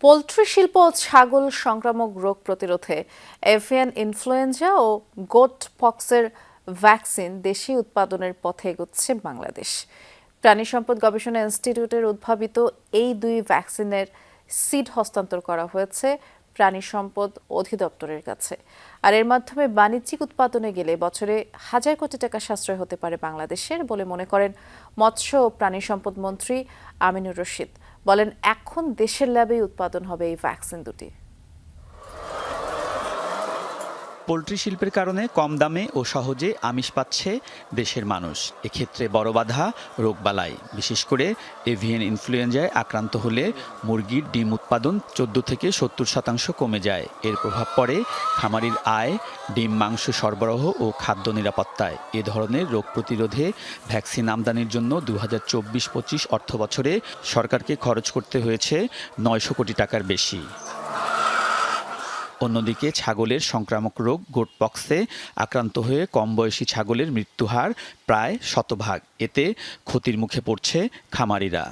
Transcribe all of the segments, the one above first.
Poultry শিল্প ও ছাগল সংক্রামক রোগ প্রতিরোধে এভিয়ান ইনফ্লুয়েঞ্জা ও গোট পক্সের ভ্যাকসিন দেশি উৎপাদনের পথে এগোচ্ছে বাংলাদেশ। প্রাণী সম্পদ গবেষণা ইনস্টিটিউটের উদ্ভাবিত এই দুই ভ্যাকসিনের সিড হস্তান্তর করা হয়েছে প্রাণী সম্পদ অধিদপ্তরের কাছে। আর এর মাধ্যমে বাণিজ্যিক উৎপাদনে গেলে বছরে হাজার কোটি টাকা সাশ্রয় হতে পারে বাংলাদেশের বলে মনে করেন মৎস্য ও প্রাণী সম্পদ মন্ত্রী আমিনুর রশিদ। বলেন, এখন দেশের ল্যাবেই উৎপাদন হবে এই ভ্যাকসিন দুটি। পোল্ট্রি শিল্পের কারণে কম দামে ও সহজে আমিষ পাচ্ছে দেশের মানুষ। এক্ষেত্রে বড় বাধা রোগবালাই, বিশেষ করে এভিয়ান ইনফ্লুয়েঞ্জায় আক্রান্ত হলে মুরগির ডিম উৎপাদন 14 থেকে 70% কমে যায়। এর প্রভাব পড়ে খামারির আয়, ডিম মাংস সরবরাহ ও খাদ্য নিরাপত্তায়। এ ধরনের রোগ প্রতিরোধে ভ্যাকসিন আমদানির জন্য 2024-25 অর্থবছরে সরকারকে খরচ করতে হয়েছে 900 কোটি টাকার বেশি। অন্যদিকে ছাগলের সংক্রামক রোগ গোট পক্সে আক্রান্ত হয়ে কম বয়সী ছাগলের মৃত্যুহার প্রায় 100%। এতে ক্ষতির মুখে পড়ছে খামারিরা।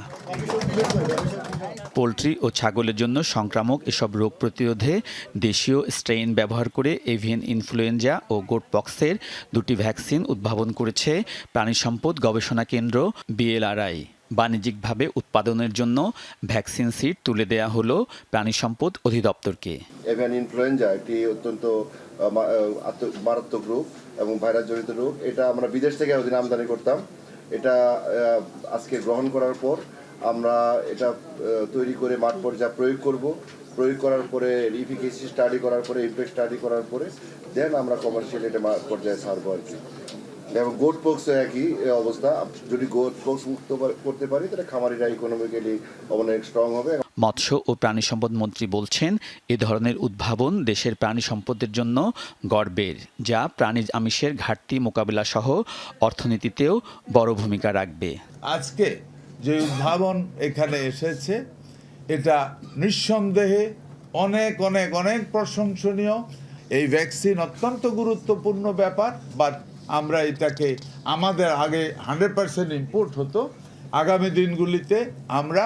পোল্ট্রি ও ছাগলের জন্য সংক্রামক এসব রোগ প্রতিরোধে দেশীয় স্ট্রেইন ব্যবহার করে এভিয়ান ইনফ্লুয়েঞ্জা ও গোট পক্সের দুটি ভ্যাকসিন উদ্ভাবন করেছে প্রাণী সম্পদ গবেষণা কেন্দ্র BLRI। বাণিজ্যিকভাবে উৎপাদনের জন্য ভ্যাকসিন সিট তুলে দেয়া হলো প্রাণী সম্পদ অধিদপ্তরকে। এভিয়ান ইনফ্লুয়েঞ্জা একটি অত্যন্ত মারাত্মক রোগ এবং ভাইরাস জনিত রোগ। এটা আমরা বিদেশ থেকে ওদিন আমদানি করতাম। এটা আজকে গ্রহণ করার পর আমরা এটা তৈরি করে মাঠ পর্যায়ে প্রয়োগ করার পরে এফিকেসি স্টাডি করার পরে ইমপ্যাক্ট স্টাডি করার পরে দেন আমরা কমার্শিয়াল এটা মাঠ পর্যায়ে ছাড়বো আর কি। এবং গোট পক্স একই অবস্থা। যদি গোট পক্স মুক্ত করতে পারি তাহলে খামারিরা ইকোনমিক্যালি অনেক স্ট্রং হবে। মৎস্য ও প্রাণী সম্পদ মন্ত্রী বলছেন, এ ধরনের উদ্ভাবন দেশের প্রাণী সম্পদের জন্য গর্বের, যা প্রাণীজ আমিষের ঘাটতি মোকাবিলা সহ অর্থনীতিতেও বড় ভূমিকা রাখবে। আজকে যে উদ্ভাবন এখানে এসেছে এটা নিঃসন্দেহে অনেক অনেক অনেক প্রশংসনীয়। এই ভ্যাকসিন অত্যন্ত গুরুত্বপূর্ণ ব্যাপার, বাট আমরা এটাকে আমাদের আগে 100% ইম্পোর্ট হতো। আগামী দিনগুলিতে আমরা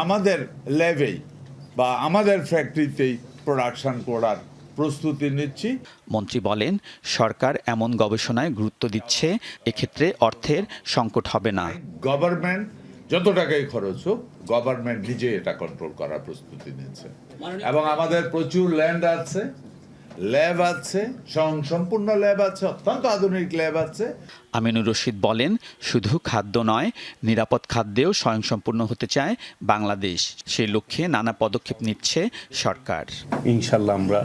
আমাদের ল্যাবেই বা আমাদের ফ্যাক্টরিতেই প্রোডাকশন করার প্রস্তুতি নিচ্ছি। মন্ত্রী বলেন, সরকার এমন গবেষণায় গুরুত্ব দিচ্ছে, এক্ষেত্রে অর্থের সংকট হবে না। গভর্নমেন্ট যত টাকাই খরচ হোক, গভর্নমেন্ট নিজে এটা কন্ট্রোল করার প্রস্তুতি নিচ্ছে এবং আমাদের প্রচুর ল্যান্ড আছে, ল্যাব আছে, সম্পূর্ণ ল্যাব আছে, অত্যন্ত আধুনিক ল্যাব আছে। আমিনুর রশিদ বলেন, শুধু খাদ্য নয়, নিরাপদ খাদ্যেও স্বয়ংসম্পূর্ণ হতে চায় বাংলাদেশ। সেই লক্ষ্যে নানা পদক্ষেপ নিচ্ছে সরকার। ইনশাল্লাহ আমরা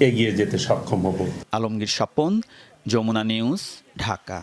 এগিয়ে যেতে সক্ষম হব। আলমগীর স্বপন, যমুনা নিউজ, ঢাকা।